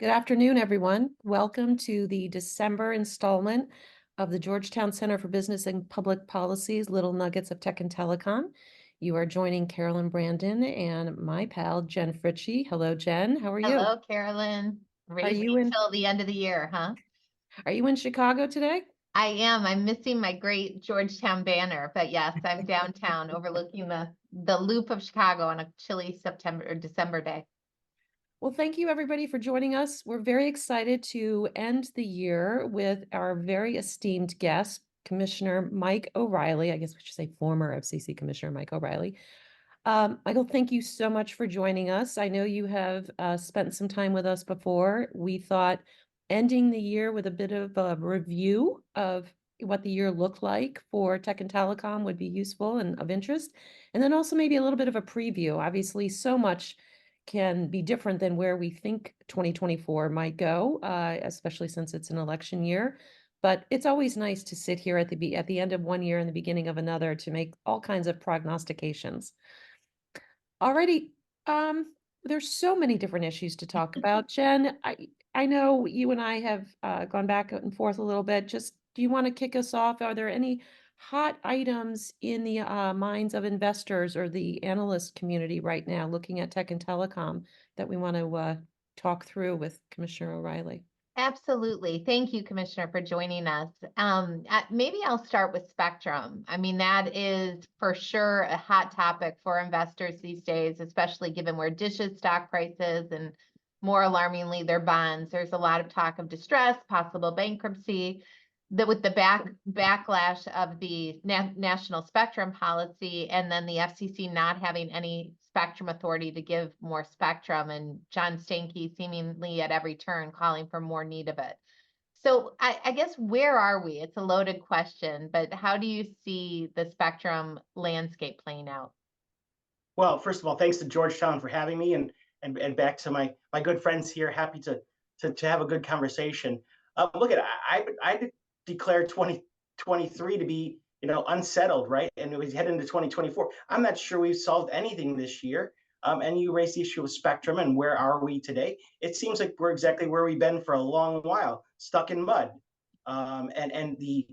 Good afternoon, everyone. Welcome to the December installment of the Georgetown Center for Business and Public Policy's Little Nuggets of Tech and Telecom. You are joining Carolyn Brandon and my pal, Jen Fritzsche. Hello, Jen. How are you? Hello, Carolyn. Are Racing you in till the end of the year, huh? are you in Chicago today? I am. I'm missing my great Georgetown banner, but yes, I'm downtown overlooking the loop of Chicago on a chilly September or December day. Well, thank you everybody for joining us. We're very excited to end the year with our very esteemed guest, Commissioner Mike O'Rielly. I guess we should say former FCC Commissioner Mike O'Rielly. Michael, thank you so much for joining us. I know you have spent some time with us before. We thought ending the year with a bit of a review of what the year looked like for tech and telecom would be useful and of interest. And then also maybe a little bit of a preview. Obviously, so much can be different than where we think 2024 might go, especially since it's an election year. But it's always nice to sit here at the end of one year and the beginning of another to make all kinds of prognostications. Already, there's so many different issues to talk about. Jen, I know you and I have gone back and forth a little bit. Just do you want to kick us off? Are there any hot items in the minds of investors or the analyst community right now looking at tech and telecom that we want to talk through with Commissioner O'Rielly? Absolutely. Thank you, Commissioner, for joining us. Maybe I'll start with Spectrum. I mean, that is for sure a hot topic for investors these days, especially given where Dish's stock price is and more alarmingly, their bonds. There's a lot of talk of distress, possible bankruptcy. That with the backlash of the national spectrum policy and then the FCC not having any spectrum authority to give more spectrum, and John Stankey seemingly at every turn calling for more need of it. So I guess where are we? It's a loaded question, but how do you see the spectrum landscape playing out? Well, first of all, thanks to Georgetown for having me, and back to my good friends here. Happy to have a good conversation. Look at I declare 2023 to be unsettled, right? And we head into 2024. I'm not sure we've solved anything this year. And you raised the issue of spectrum and where are we today? It seems like we're exactly where we've been for a long while, stuck in mud. And the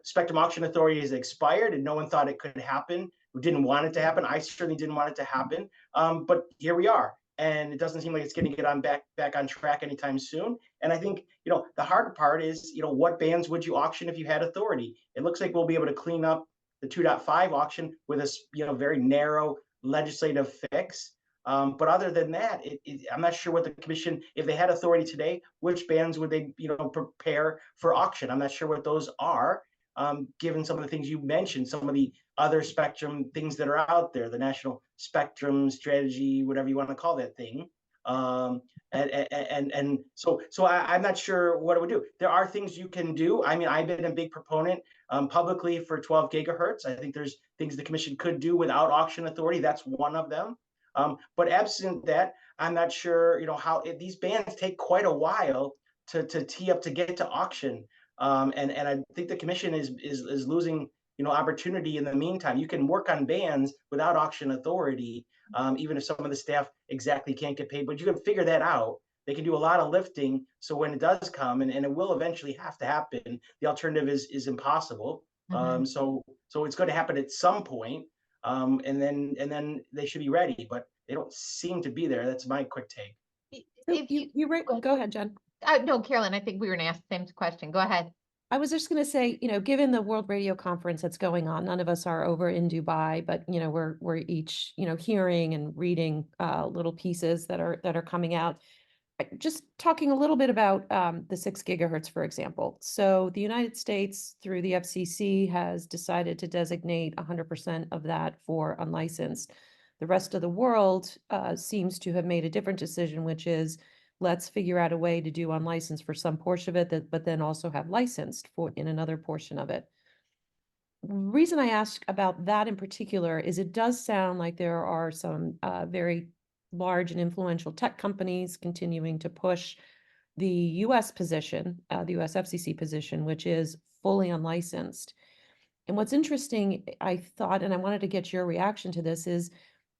spectrum auction authority has expired, and no one thought it could happen. We didn't want it to happen. I certainly didn't want it to happen. But here we are, and it doesn't seem like it's going to get on back on track anytime soon. And I think the hard part is what bands would you auction if you had authority? It looks like we'll be able to clean up the 2.5 auction with a very narrow legislative fix. But other than that, I'm not sure what the commission, if they had authority today, which bands would they prepare for auction? I'm not sure what those are. Given some of the things you mentioned, some of the other spectrum things that are out there, the national spectrum strategy, whatever you want to call that thing. And so I'm not sure what it would do. There are things you can do. I mean, I've been a big proponent publicly for 12 gigahertz. I think there's things the commission could do without auction authority. That's one of them. But absent that, I'm not sure how these bands take quite a while to tee up to get to auction. And I think the commission is losing opportunity in the meantime. You can work on bans without auction authority, even if some of the staff exactly can't get paid, but you can figure that out. They can do a lot of lifting, so when it does come, and it will eventually have to happen, the alternative is impossible. Mm-hmm. So it's going to happen at some point, and then they should be ready, but they don't seem to be there. That's my quick take. So go ahead, Jen. No, Carolyn, I think we were going to ask the same question. Go ahead. I was just going to say, given the World Radio Conference that's going on, none of us are over in Dubai, but we're each hearing and reading little pieces that are coming out. Just talking a little bit about the 6 gigahertz, for example. So the United States, through the FCC, has decided to designate 100% of that for unlicensed. The rest of the world seems to have made a different decision, which is let's figure out a way to do unlicensed for some portion of it, but then also have licensed for in another portion of it. Reason I ask about that in particular is it does sound like there are some very large and influential tech companies continuing to push the U.S. position, the U.S. FCC position, which is fully unlicensed. And what's interesting, I thought, and I wanted to get your reaction to this, is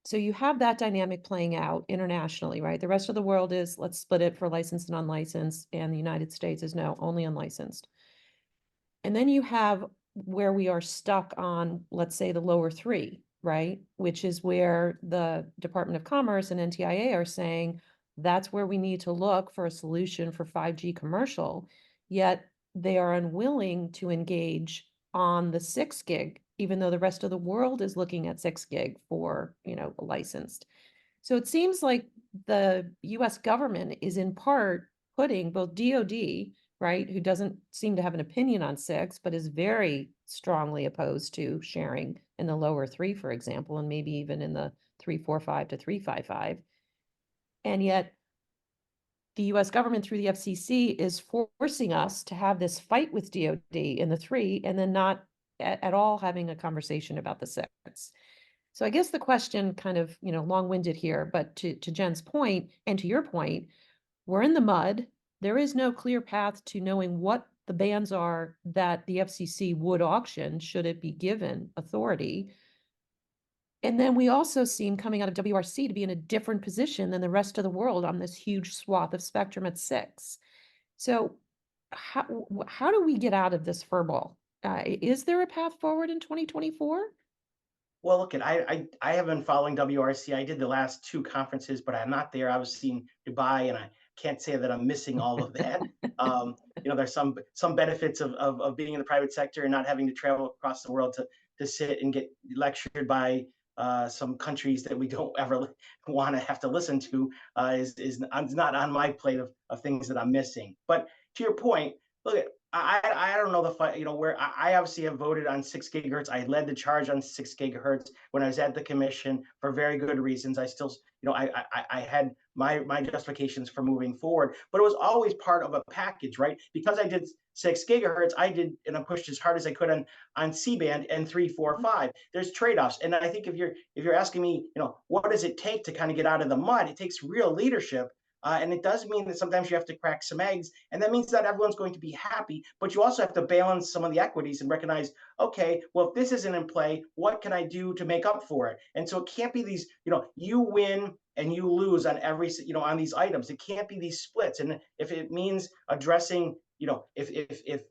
So you have that dynamic playing out internationally, right? The rest of the world is, let's split it for licensed and unlicensed, and the United States is no, only unlicensed. And then you have where we are stuck on, let's say, the lower three, right? Which is where the Department of Commerce and NTIA are saying that's where we need to look for a solution for 5G commercial. Yet they are unwilling to engage on the 6 gig, even though the rest of the world is looking at 6 gig for, licensed. So it seems like the US government is in part putting both DoD, right, who doesn't seem to have an opinion on 6, but is very strongly opposed to sharing in the lower three, for example, and maybe even in the 345 to 355. And yet the US government through the FCC is forcing us to have this fight with DoD in the 3 and then not at all having a conversation about the 6. So I guess the question kind of, long-winded here, but to Jen's point and to your point, we're in the mud. There is no clear path to knowing what the bands are that the FCC would auction should it be given authority. And then we also seem coming out of WRC to be in a different position than the rest of the world on this huge swath of spectrum at 6. So how do we get out of this furball? Is there a path forward in 2024? Well, look, I have been following WRC. I did the last 2 conferences, but I'm not there. I was seeing Dubai, and I can't say that I'm missing all of that. There's some benefits of being in the private sector and not having to travel across the world to sit and get lectured by some countries that we don't ever want to have to listen to is not on my plate of things that I'm missing. But to your point, look, I don't know the fight, where I obviously have voted on 6 gigahertz. I led the charge on 6 gigahertz when I was at the commission for very good reasons. I still, I had my justifications for moving forward, but it was always part of a package, right? Because I did 6 gigahertz, I did, and I pushed as hard as I could on C-band and 345. There's trade-offs, and I think if you're asking me, what does it take to kind of get out of the mud? It takes real leadership. And it does mean that sometimes you have to crack some eggs, and that means not everyone's going to be happy, but you also have to balance some of the equities and recognize, okay, well, if this isn't in play, what can I do to make up for it? And so it can't be these, you win and you lose on on these items. It can't be these splits. And if it means addressing, if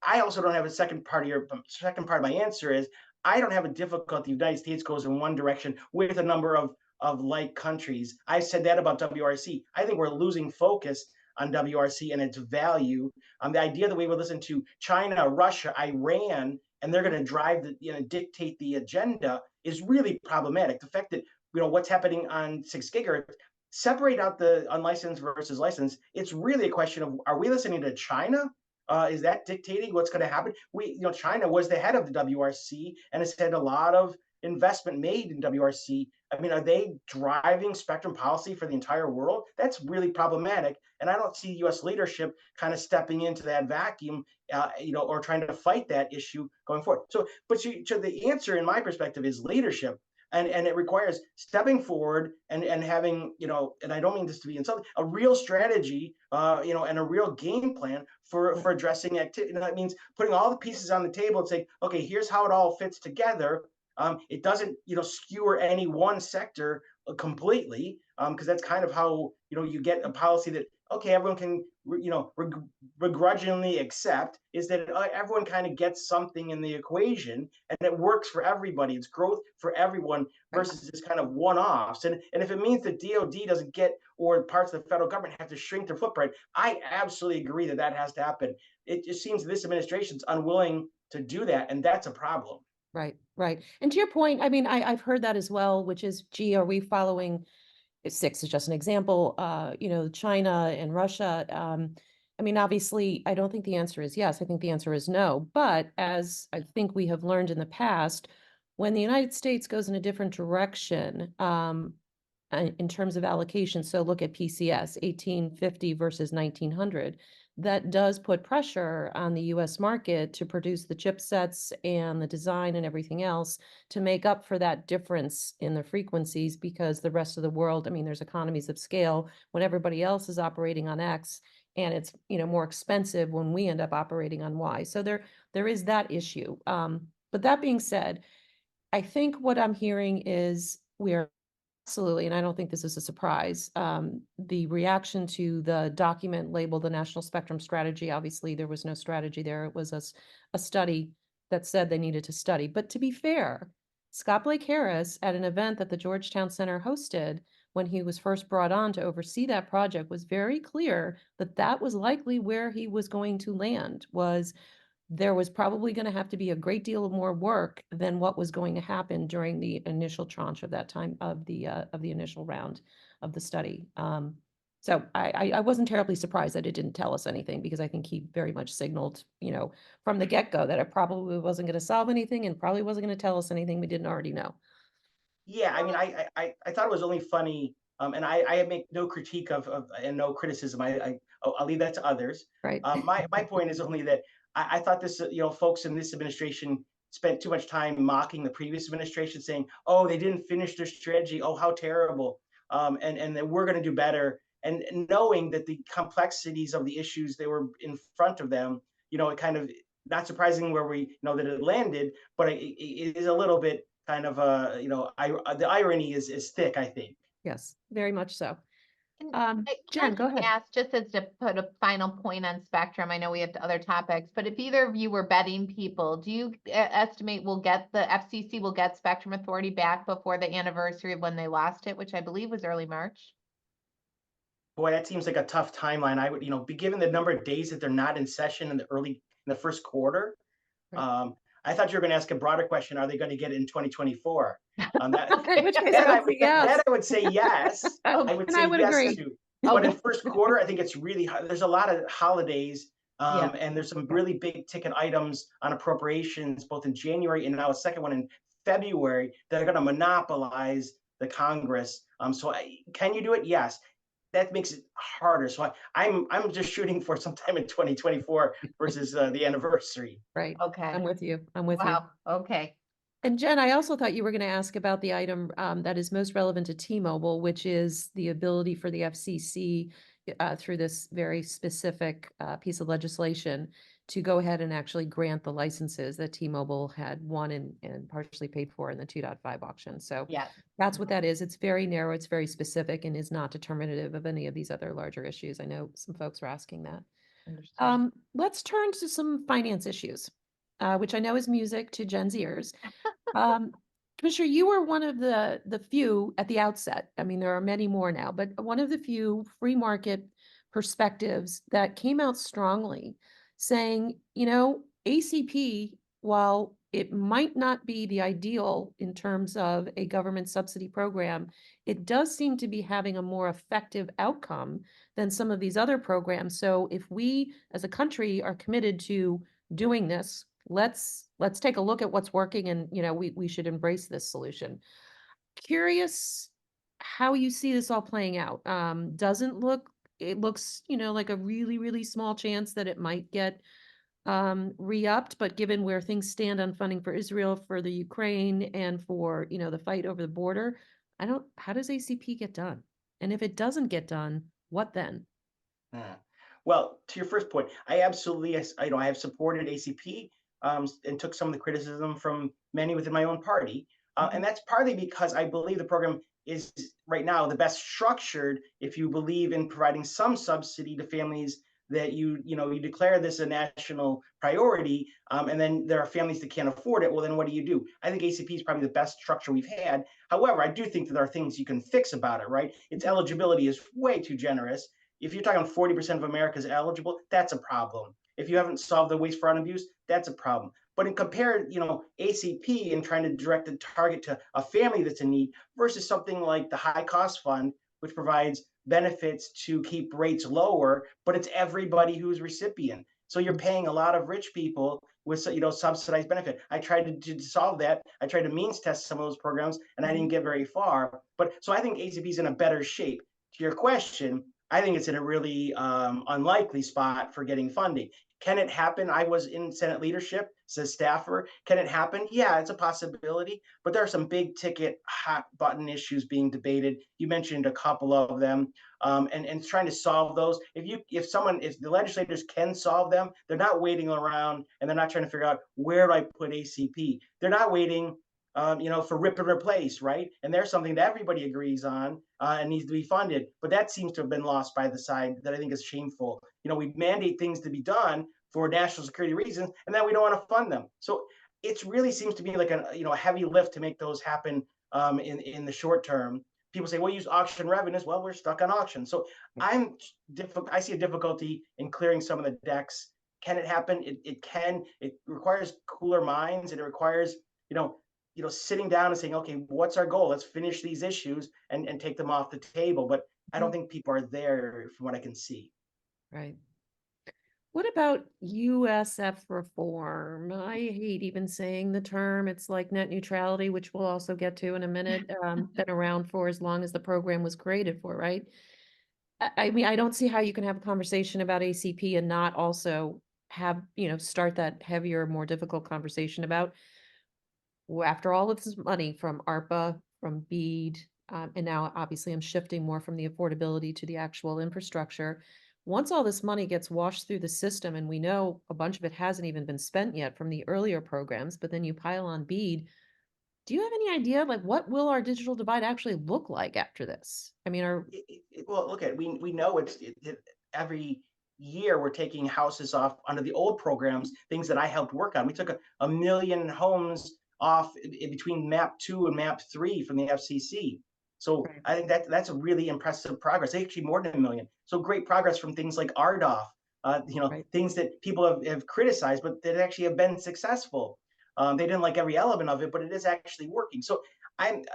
I also don't have a second part of my answer is I don't have a difficulty. The United States goes in one direction with a number of like countries. I said that about WRC. I think we're losing focus on WRC and its value. The idea that we would listen to China, Russia, Iran, and they're going to dictate the agenda is really problematic. The fact that what's happening on 6 gigahertz, separate out the unlicensed versus licensed. It's really a question of, are we listening to China? Is that dictating what's going to happen? China was the head of the WRC and has had a lot of investment made in WRC. I mean, are they driving spectrum policy for the entire world? That's really problematic. And I don't see U.S. leadership kind of stepping into that vacuum, or trying to fight that issue going forward. So the answer, in my perspective, is leadership. And it requires stepping forward and having, and I don't mean this to be insulting, a real strategy, and a real game plan for addressing activity. And that means putting all the pieces on the table and saying, okay, here's how it all fits together. It doesn't, skewer any one sector completely, because that's kind of how, you get a policy that, okay, everyone can, begrudgingly accept, is that everyone kind of gets something in the equation and it works for everybody. It's growth for everyone versus this kind of one-offs. And if it means that DoD doesn't get, or parts of the federal government have to shrink their footprint, I absolutely agree that has to happen. It just seems this administration's unwilling to do that, and that's a problem. Right, right. And to your point, I mean, I've heard that as well, which is, gee, are we following 6 is just an example, China and Russia. I mean, obviously, I don't think the answer is yes. I think the answer is no. But as I think we have learned in the past, when the United States goes in a different direction, in terms of allocation, so look at PCS, 1850 versus 1900, that does put pressure on the US market to produce the chipsets and the design and everything else to make up for that difference in the frequencies, because the rest of the world, I mean, there's economies of scale when everybody else is operating on X, and it's, more expensive when we end up operating on Y. So there is that issue. But that being said, I think what I'm hearing is we're Absolutely, and I don't think this is a surprise. The reaction to the document labeled the National Spectrum Strategy, obviously there was no strategy there. It was a study that said they needed to study. But to be fair, Scott Blake Harris at an event that the Georgetown Center hosted when he was first brought on to oversee that project was very clear that that was likely where he was going to land, was there was probably going to have to be a great deal of more work than what was going to happen during the initial tranche of that time of the initial round of the study. So I wasn't terribly surprised that it didn't tell us anything, because I think he very much signaled, from the get-go that it probably wasn't going to solve anything and probably wasn't going to tell us anything we didn't already know. Yeah, I mean, I thought it was only funny, and I make no critique of and no criticism. I'll leave that to others. Right. My point is only that I thought this, folks in this administration spent too much time mocking the previous administration, saying, "Oh, they didn't finish their strategy. Oh, how terrible!" And that we're going to do better. And knowing that the complexities of the issues they were in front of them, it kind of not surprising where we know that it landed, but it is a little bit kind of the irony is thick, I think. Yes, very much so. And can I Jen, go just ahead. ask, just as to put a final point on Spectrum, I know we have other topics, but if either of you were betting people, do you estimate the FCC will get Spectrum Authority back before the anniversary of when they lost it, which I believe was early March? Boy, that seems like a tough timeline. I would, be given the number of days that they're not in session in the first quarter. Right. I thought you were going to ask a broader question: are they going to get it in 2024? In which case That I would say yes. that I would say yes. I would And say I would yes agree. to. But in first quarter, I think it's really there's a lot of holidays, Yeah. and there's some really big ticket items on appropriations, both in January and now a second one in February, that are going to monopolize the Congress. So can you do it? Yes. That makes it harder. So I'm just shooting for sometime in 2024 versus the anniversary. Right. Okay. I'm with you. I'm with you. Wow. Okay. And Jen, I also thought you were going to ask about the item that is most relevant to T-Mobile, which is the ability for the FCC through this very specific piece of legislation to go ahead and actually grant the licenses that T-Mobile had won and partially paid for in the 2.5 auction. So Yeah. that's what that is. It's very narrow, it's very specific, and is not determinative of any of these other larger issues. I know some folks are asking that. Understood. Let's turn to some finance issues, which I know is music to Jen's ears. Commissioner, you were one of the few at the outset. I mean, there are many more now, but one of the few free market perspectives that came out strongly saying, ACP, while it might not be the ideal in terms of a government subsidy program, it does seem to be having a more effective outcome than some of these other programs. So if we as a country are committed to doing this, let's take a look at what's working, and we should embrace this solution. Curious how you see this all playing out. It looks like a really, really small chance that it might get re-upped, but given where things stand on funding for Israel, for the Ukraine, and for the fight over the border, how does ACP get done? And if it doesn't get done, what then? Well, to your first point, I absolutely, I have supported ACP, and took some of the criticism from many within my own party, and that's partly because I believe the program is right now the best structured. If you believe in providing some subsidy to families that you declare this a national priority, and then there are families that can't afford it. Well, then what do? I think ACP is probably the best structure we've had. However, I do think that there are things you can fix about it. Right? Its eligibility is way too generous. If you're talking 40% of America is eligible, that's a problem. If you haven't solved the waste, fraud, and abuse, that's a problem. But in compared, ACP and trying to direct the target to a family that's in need versus something like the high cost fund, which provides benefits to keep rates lower, but it's everybody who's recipient. So you're paying a lot of rich people with subsidized benefit. I tried to solve that. I tried to means test some of those programs, and I didn't get very far. But so I think ACP is in a better shape. To your question, I think it's in a really unlikely spot for getting funding. Can it happen? I was in Senate leadership, says staffer. Can it happen? Yeah, it's a possibility, but there are some big ticket hot button issues being debated. You mentioned a couple of them, and trying to solve those. If the legislators can solve them, they're not waiting around and they're not trying to figure out where do I put ACP. They're not waiting for rip and replace, right? And there's something that everybody agrees on and needs to be funded. But that seems to have been lost by the side that I think is shameful. We mandate things to be done for national security reasons, and then we don't want to fund them. So it really seems to be like a heavy lift to make those happen in the short term. People say, "We'll use auction revenues." Well, we're stuck on auction. So I see a difficulty in clearing some of the decks. Can it happen? It can. It requires cooler minds, and it requires sitting down and saying, okay, what's our goal? Let's finish these issues and take them off the table. But I don't think people are there from what I can see. Right. What about USF reform? I hate even saying the term. It's like net neutrality, which we'll also get to in a minute. Been around for as long as the program was created for, right? I mean, I don't see how you can have a conversation about ACP and not also have, start that heavier, more difficult conversation about after all of this money from ARPA, from BEAD, and now obviously I'm shifting more from the affordability to the actual infrastructure. Once all this money gets washed through the system, and we know a bunch of it hasn't even been spent yet from the earlier programs, but then you pile on BEAD, do you have any idea, like, what will our digital divide actually look like after this? I mean, Well, look at we know every year we're taking houses off under the old programs, things that I helped work on. We took a million homes off in between map 2 and map 3 from the FCC. So Right. I think that's a really impressive progress. Actually, more than a million. So great progress from things like RDOF, Right. things that people have criticized, but that actually have been successful. They didn't like every element of it, but it is actually working. So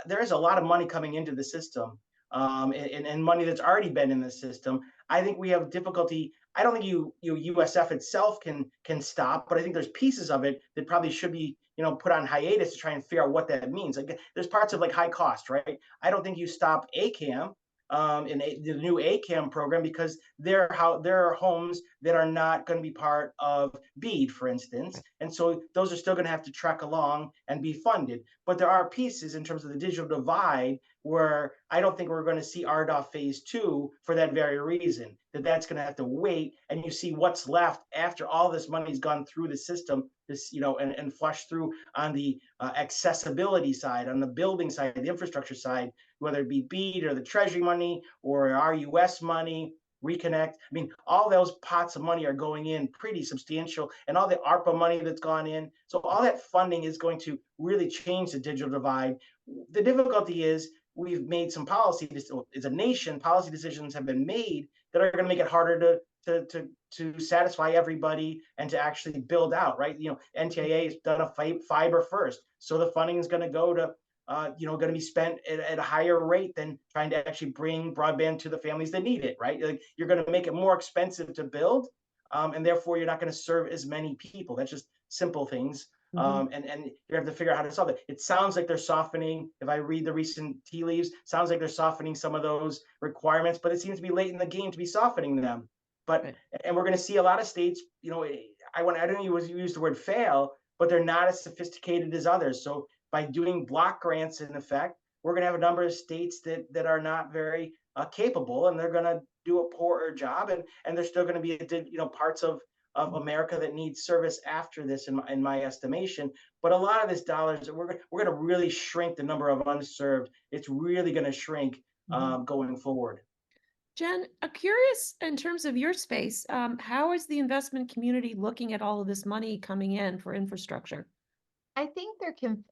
there is a lot of money coming into the system, and money that's already been in the system. I think we have difficulty. I don't think USF itself can stop, but I think there's pieces of it that probably should be put on hiatus to try and figure out what that means. Like there's parts of like high cost, right? I don't think you stop ACAM in the new ACAM program because there are homes that are not going to be part of BEAD, for instance, and so those are still going to have to trek along and be funded. But there are pieces in terms of the digital divide where I don't think we're going to see RDOF phase 2 for that very reason, that's going to have to wait, and you see what's left after all this money's gone through the system, and flushed through on the accessibility side, on the building side, the infrastructure side, whether it be BEAD or the Treasury money or RUS money, Reconnect. I mean, all those pots of money are going in pretty substantial, and all the ARPA money that's gone in. So all that funding is going to really change the digital divide. The difficulty is we've made some policy, as a nation, policy decisions have been made that are going to make it harder to satisfy everybody and to actually build out, right? NTIA has done a fiber first, so the funding is going to go to going to be spent at a higher rate than trying to actually bring broadband to the families that need it, right? Like you're going to make it more expensive to build, and therefore you're not going to serve as many people. That's just simple things. And you have to figure out how to solve it. It sounds like they're softening. If I read the recent tea leaves, sounds like they're softening some of those requirements, but it seems to be late in the game to be softening them. And we're going to see a lot of states, I don't use the word fail, but they're not as sophisticated as others. So by doing block grants, in effect, we're going to have a number of states that are not very capable, and they're going to do a poorer job, and there's still going to be parts of America that need service after this, in my estimation. But a lot of this dollars, we're going to really shrink the number of unserved. It's really going to shrink going forward. Jen, I'm curious in terms of your space, how is the investment community looking at all of this money coming in for infrastructure? I think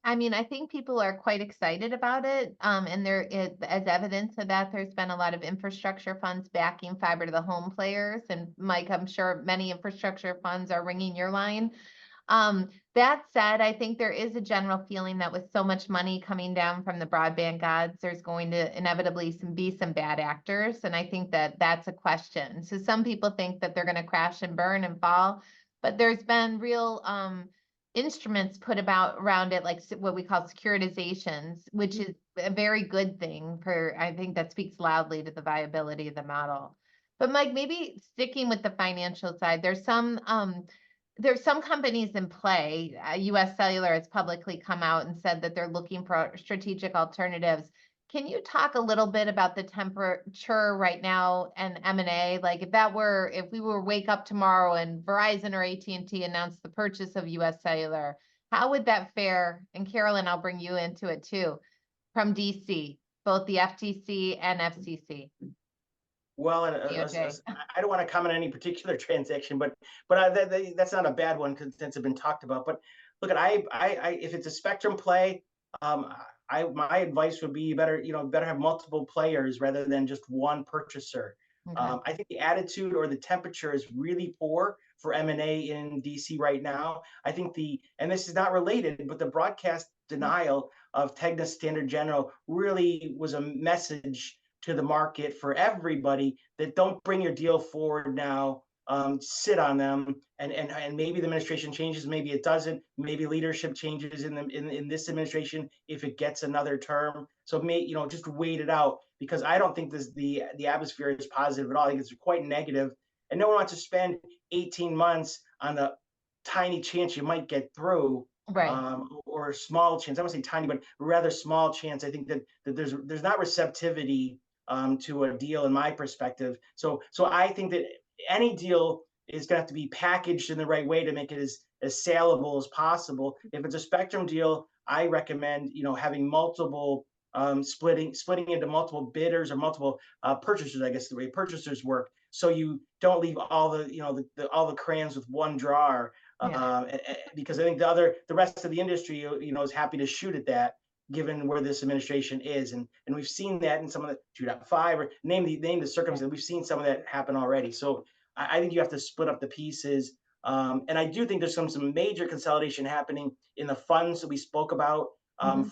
I think people are quite excited about it. And as evidence of that, there's been a lot of infrastructure funds backing fiber to the home players. And Mike, I'm sure many infrastructure funds are ringing your line. That said, I think there is a general feeling that with so much money coming down from the broadband gods, there's going to inevitably be some bad actors. And I think that that's a question. So some people think that they're going to crash and burn and fall, but there's been real, instruments put around it, like what we call securitizations, which is a very good thing I think that speaks loudly to the viability of the model. But Mike, maybe sticking with the financial side, there's some companies in play. US Cellular has publicly come out and said that they're looking for strategic alternatives. Can you talk a little bit about the temperature right now and M&A? Like if we were wake up tomorrow and Verizon or AT&T announced the purchase of US Cellular, How would that fare? And Carolyn, I'll bring you into it too, from DC, both the FTC and FCC, Well, and DOJ. I don't want to comment on any particular transaction, but that's not a bad one since it's been talked about. But look, if it's a spectrum play, my advice would be better have multiple players rather than just one purchaser. Okay. I think the attitude or the temperature is really poor for M&A in DC right now. I think and this is not related, but the broadcast denial of Tegna Standard General really was a message to the market for everybody that don't bring your deal forward now. Sit on them, and maybe the administration changes, maybe it doesn't. Maybe leadership changes in this administration if it gets another term. So just wait it out, because I don't think the atmosphere is positive at all. I think it's quite negative, and no one wants to spend 18 months on the tiny chance you might get through. Right. Or a small chance. I don't say tiny, but rather small chance. I think that there's not receptivity to a deal in my perspective. So I think that any deal is going to have to be packaged in the right way to make it as saleable as possible. If it's a spectrum deal, I recommend having multiple splitting into multiple bidders or multiple purchasers. I guess the way purchasers work, so you don't leave all all the crayons with one drawer. Because I think the rest of the industry is happy to shoot at that, given where this administration is, and we've seen that in some of the 2.5 or name the circumstances. We've seen some of that happen already. So I think you have to split up the pieces, and I do think there's some major consolidation happening in the funds that we spoke about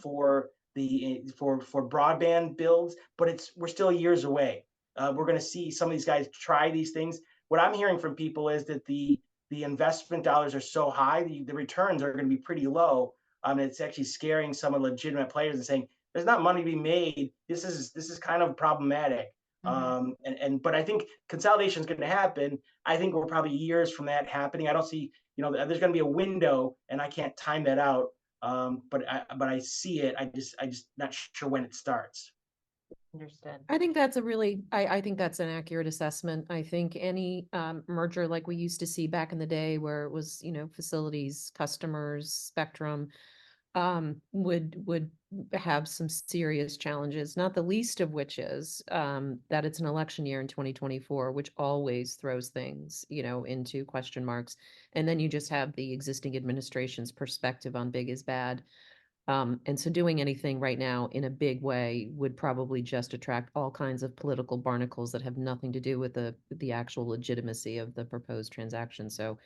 for broadband builds, but we're still years away. We're going to see some of these guys try these things. What I'm hearing from people is that the investment dollars are so high, the returns are going to be pretty low. It's actually scaring some of the legitimate players and saying there's not money to be made. This is kind of problematic. But I think consolidation is going to happen. I think we're probably years from that happening. I don't see, there's going to be a window, and I can't time that out. But I see it. I just not sure when it starts. Understood. I think that's I think that's an accurate assessment. I think any merger like we used to see back in the day where it was, facilities, customers, spectrum, would have some serious challenges, not the least of which is that it's an election year in 2024, which always throws things, into question marks. And then you just have the existing administration's perspective on big is bad. And so doing anything right now in a big way would probably just attract all kinds of political barnacles that have nothing to do with the actual legitimacy of the proposed transaction. So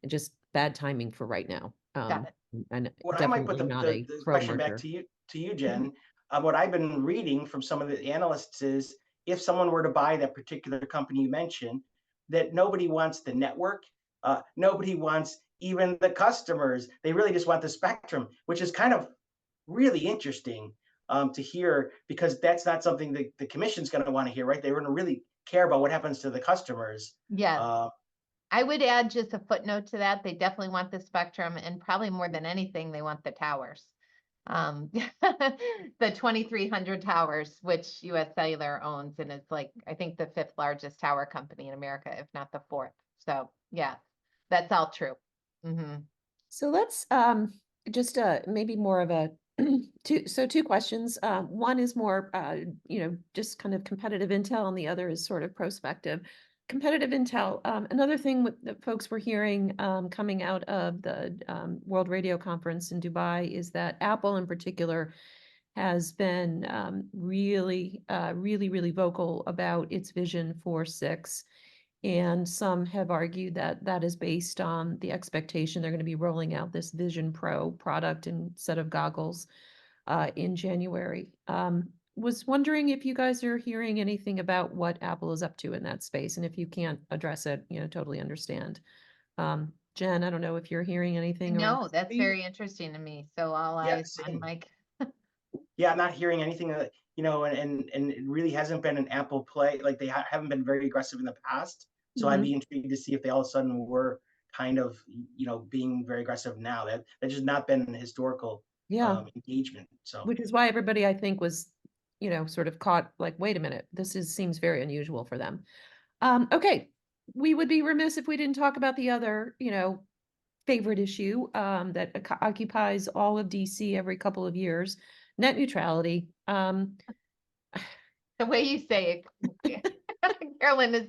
just bad timing for right now. Got it. And What I might put definitely not the a question back pro-merger. to you, Jen. What I've been reading from some of the analysts is, if someone were to buy that particular company you mentioned, that nobody wants the network, nobody wants even the customers. They really just want the spectrum, which is kind of really interesting to hear, because that's not something that the commission's going to want to hear, right? They're going to really care about what happens to the customers. Yes. I would add just a footnote to that. They definitely want the spectrum, and probably more than anything, they want the towers. The 2,300 towers, which US Cellular owns, and it's like, I think the 5th largest tower company in America, if not the 4th. So yeah, that's all true. So let's just maybe more of a two questions. One is more just kind of competitive intel, and the other is sort of prospective. Competitive intel. Another thing that folks were hearing coming out of the World Radio Conference in Dubai is that Apple in particular has been really vocal about its vision for 6. And some have argued that that is based on the expectation they're going to be rolling out this Vision Pro product and set of goggles in January. Was wondering if you guys are hearing anything about what Apple is up to in that space, and if you can't address it, totally understand. Jen, I don't know if you're hearing anything. No, that's very interesting to me. So all eyes on Mike. Yeah, I'm not hearing anything that, and it really hasn't been an Apple play. Like they haven't been very aggressive in the past. So I'd be intrigued to see if they all of a sudden were kind of, being very aggressive now. That's just not been an historical engagement. So which is why everybody, I think, was, sort of caught like, wait a minute, seems very unusual for them. Okay, we would be remiss if we didn't talk about the other, favorite issue that occupies all of DC every couple of years, net neutrality. The way you say it, Carolyn is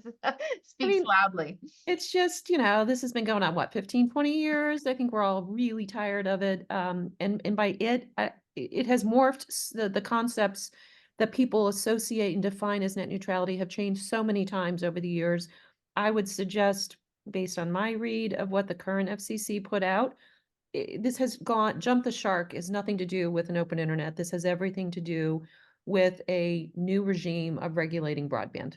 speaks mean, loudly. It's just, this has been going on, what, 15, 20 years? I think we're all really tired of it. And by it, it has morphed. The concepts that people associate and define as net neutrality have changed so many times over the years. I would suggest, based on my read of what the current FCC put out, this has jumped the shark. Is nothing to do with an open internet. This has everything to do with a new regime of regulating broadband.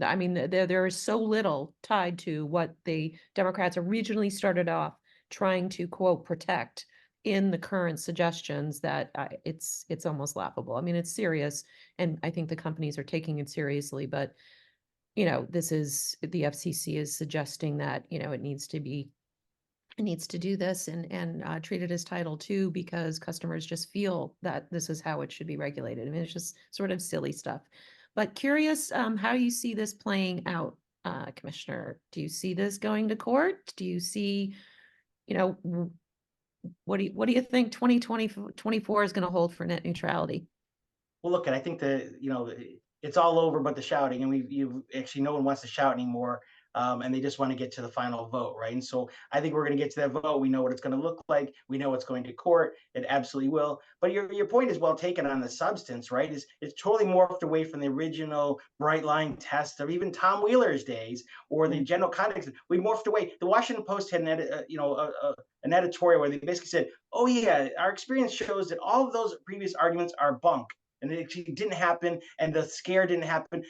I mean, there is so little tied to what the Democrats originally started off trying to, quote, protect in the current suggestions that it's almost laughable. I mean, it's serious, and I think the companies are taking it seriously, but this is the FCC is suggesting that it needs to do this and treat it as Title II because customers just feel that this is how it should be regulated. I mean, it's just sort of silly stuff. But curious how you see this playing out, Commissioner. Do you see this going to court? Do you see, what do you think 2024 is going to hold for net neutrality? Well, look, I think it's all over but the shouting, and you actually no one wants to shout anymore, and they just want to get to the final vote, right? And so I think we're going to get to that vote. We know what it's going to look like. We know it's going to court. It absolutely will. But your point is well taken on the substance, right? It's totally morphed away from the original bright line test of even Tom Wheeler's days or the general context. We morphed away. The Washington Post had an editorial where they basically said, "Oh yeah, our experience shows that all of those previous arguments are bunk." And it actually didn't happen, and the scare didn't happen.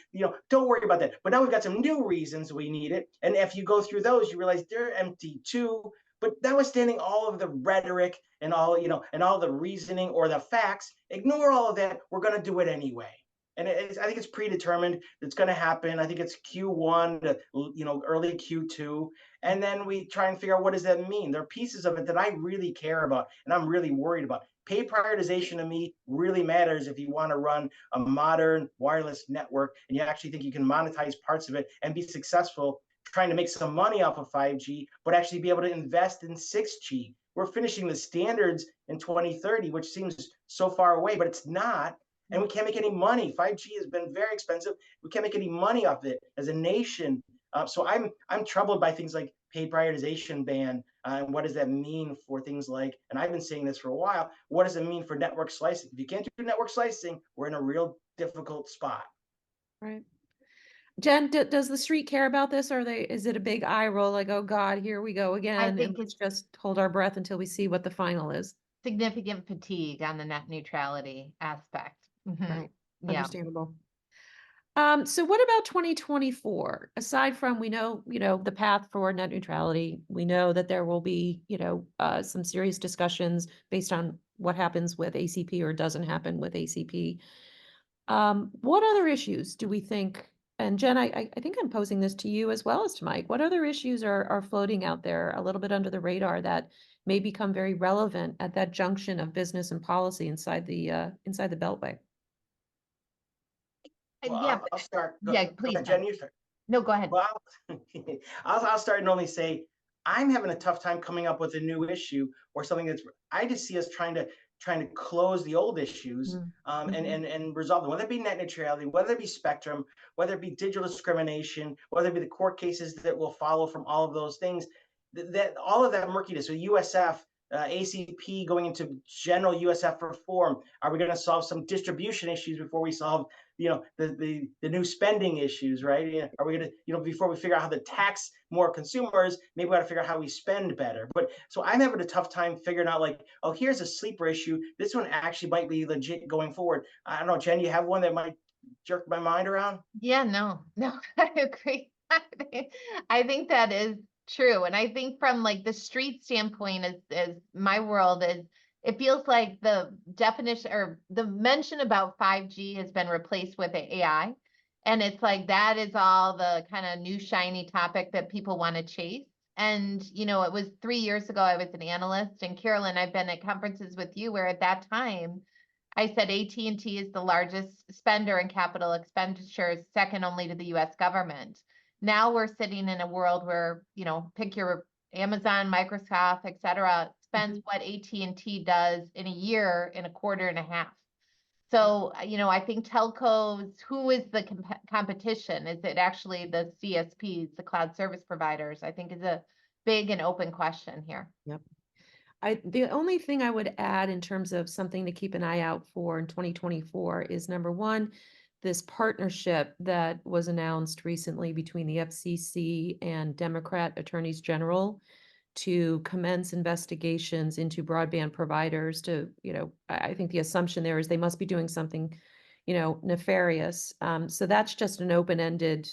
Don't worry about that. But now we've got some new reasons we need it. And if you go through those, you realize they're empty too. But notwithstanding all of the rhetoric and all, and all the reasoning or the facts, ignore all of that. We're going to do it anyway. And I think it's predetermined. It's going to happen. I think it's Q1 to, early Q2. And then we try and figure out what does that mean. There are pieces of it that I really care about and I'm really worried about. Pay prioritization to me really matters if you want to run a modern wireless network and you actually think you can monetize parts of it and be successful trying to make some money off of 5G, but actually be able to invest in 6G. We're finishing the standards in 2030, which seems so far away, but it's not. And we can't make any money. 5G has been very expensive. We can't make any money off it as a nation. So I'm troubled by things like paid prioritization ban. And what does that mean for things like, and I've been saying this for a while, what does it mean for network slicing? If you can't do network slicing, we're in a real difficult spot. Right. Jen, does the street care about this, or is it a big eye roll, like, oh God, here we go again, and let's just hold our breath until we see what the final is? Significant fatigue on the net neutrality aspect. Right. Yeah. Understandable. So what about 2024? Aside from, we know, the path for net neutrality, we know that there will be, some serious discussions based on what happens with ACP or doesn't happen with ACP. What other issues do we think, and Jen, I think I'm posing this to you as well as to Mike, what other issues are floating out there a little bit under the radar that may become very relevant at that junction of business and policy inside the Beltway? Well, I'll start. Please. Jen, you start. No, go ahead. Well, I'll start and only say I'm having a tough time coming up with a new issue or something I just see us trying to close the old issues and resolve them, whether it be net neutrality, whether it be spectrum, whether it be digital discrimination, whether it be the court cases that will follow from all of those things, that all of that murkiness. So USF, ACP going into general USF reform. Are we going to solve some distribution issues before we solve, the new spending issues, right? Are we going to, before we figure out how to tax more consumers, maybe we got to figure out how we spend better. But so I'm having a tough time figuring out, like, oh, here's a sleeper issue. This one actually might be legit going forward. I don't know, Jen, you have one that might jerk my mind around? Yeah, no, I agree. I think that is true. And I think from like the street standpoint, as my world is, it feels like the definition or the mention about 5G has been replaced with AI. And it's like, that is all the kind of new shiny topic that people want to chase. And, it was 3 years ago, I was an analyst, and Carolyn, I've been at conferences with you where at that time, I said AT&T is the largest spender in capital expenditures, second only to the US government. Now we're sitting in a world where, pick your Amazon, Microsoft, et cetera, spends what AT&T does in a year in a quarter and a half. So, I think telcos, who is the competition? Is it actually the CSPs, the cloud service providers? I think is a big and open question here. Yep. The only thing I would add in terms of something to keep an eye out for in 2024 is number one, this partnership that was announced recently between the FCC and Democrat attorneys general to commence investigations into broadband providers to, I think the assumption there is they must be doing something, nefarious. So that's just an open-ended,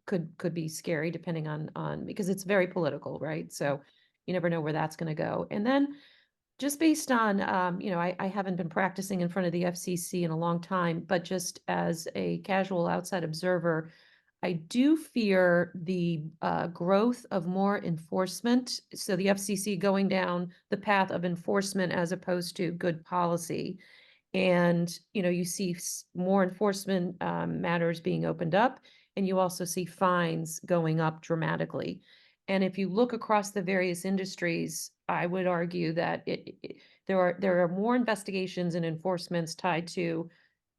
could be scary depending on because it's very political, right? So you never know where that's going to go. And then just based on, I haven't been practicing in front of the FCC in a long time, but just as a casual outside observer, I do fear the growth of more enforcement. So the FCC going down the path of enforcement as opposed to good policy. And, you see more enforcement matters being opened up, and you also see fines going up dramatically. And if you look across the various industries, I would argue that there are more investigations and enforcements tied to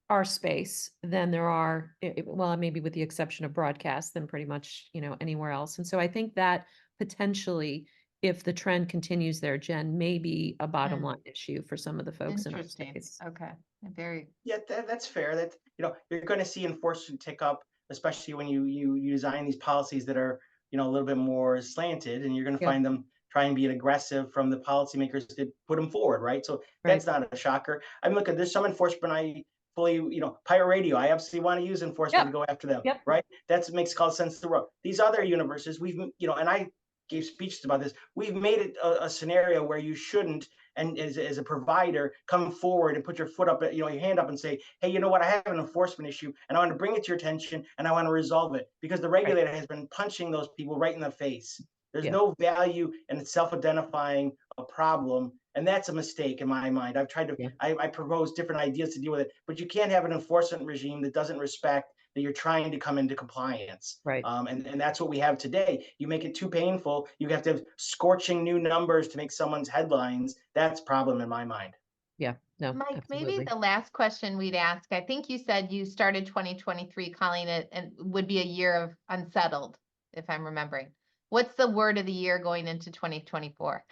our space than there are, well, maybe with the exception of broadcast, than pretty much, anywhere else. And so I think that potentially, if the trend continues there, Jen, may be a bottom line issue for some of the folks in our Interesting. space. Okay. Very. Yeah, that's fair. That you're going to see enforcement tick up, especially when you design these policies that are a little bit more slanted, and you're going to Yeah. find them try and be aggressive from the policymakers to put them forward, right? So Right. that's not a shocker. I mean, look, there's some enforcement I fully, pirate radio. I absolutely want to use enforcement to go after them, Yep. right? That makes all sense to the world. These other universes, we've, and I gave speeches about this. We've made it a scenario where you shouldn't, and as a provider, come forward and put your foot up, your hand up and say, hey, you know what, I have an enforcement issue and I want to bring it to your attention and I want to resolve it, because the regulator has been punching those people right in the face. There's no value in self-identifying a problem, and that's a mistake in my mind. I've tried to, I propose different ideas to deal with it, but you can't have an enforcement regime that doesn't respect that you're trying to come into compliance. Right. And that's what we have today. You make it too painful. You have to have scorching new numbers to make someone's headlines. That's a problem in my mind. Yeah. No, Mike, absolutely. maybe the last question we'd ask, I think you said you started 2023 calling it and would be a year of unsettled, if I'm remembering. What's the word of the year going into 2024?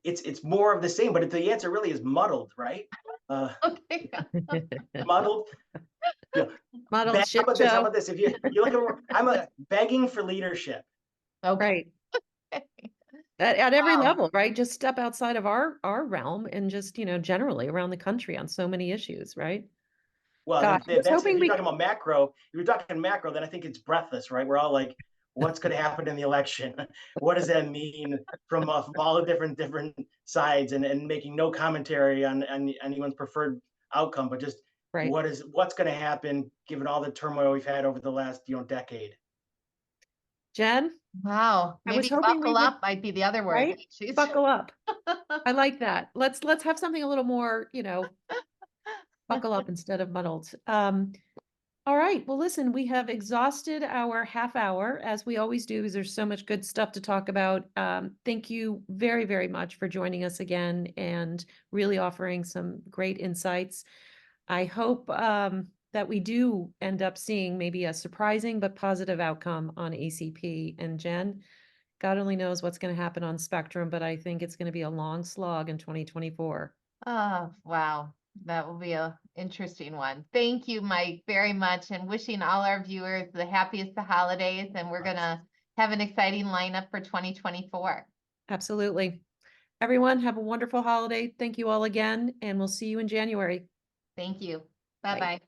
It's more of the same, but the answer really is muddled, right? Okay. Muddled. Muddled shit How show. about this? If you look at, I'm begging for leadership. Right. At every Wow. level, right? Just step outside of our realm and just, generally around the country on so many issues, right? Well, Gosh, I was that's if hoping you're talking about macro. If you're talking macro, then I think it's breathless, right? We're all like, what's going to happen in the election? What does that mean from all the different sides, and making no commentary on anyone's preferred outcome, but just Right. what's going to happen given all the turmoil we've had over the last decade. Jen, Wow. I was Maybe hoping we buckle would, up might be the other word. right? Jeez. Buckle up. I like that. Let's have something a little more, buckle up instead of muddled. All right. Well, listen, we have exhausted our half hour, as we always do, because there's so much good stuff to talk about. Thank you very, very much for joining us again and really offering some great insights. I hope that we do end up seeing maybe a surprising but positive outcome on ACP. And Jen, God only knows what's going to happen on Spectrum, but I think it's going to be a long slog in 2024. Oh, wow. That will be a interesting one. Thank you, Mike, very much, and wishing all our viewers the happiest of holidays. And we're going to have an exciting lineup for 2024. Absolutely. Everyone, have a wonderful holiday. Thank you all again, and we'll see you in January. Thank you. Bye-bye.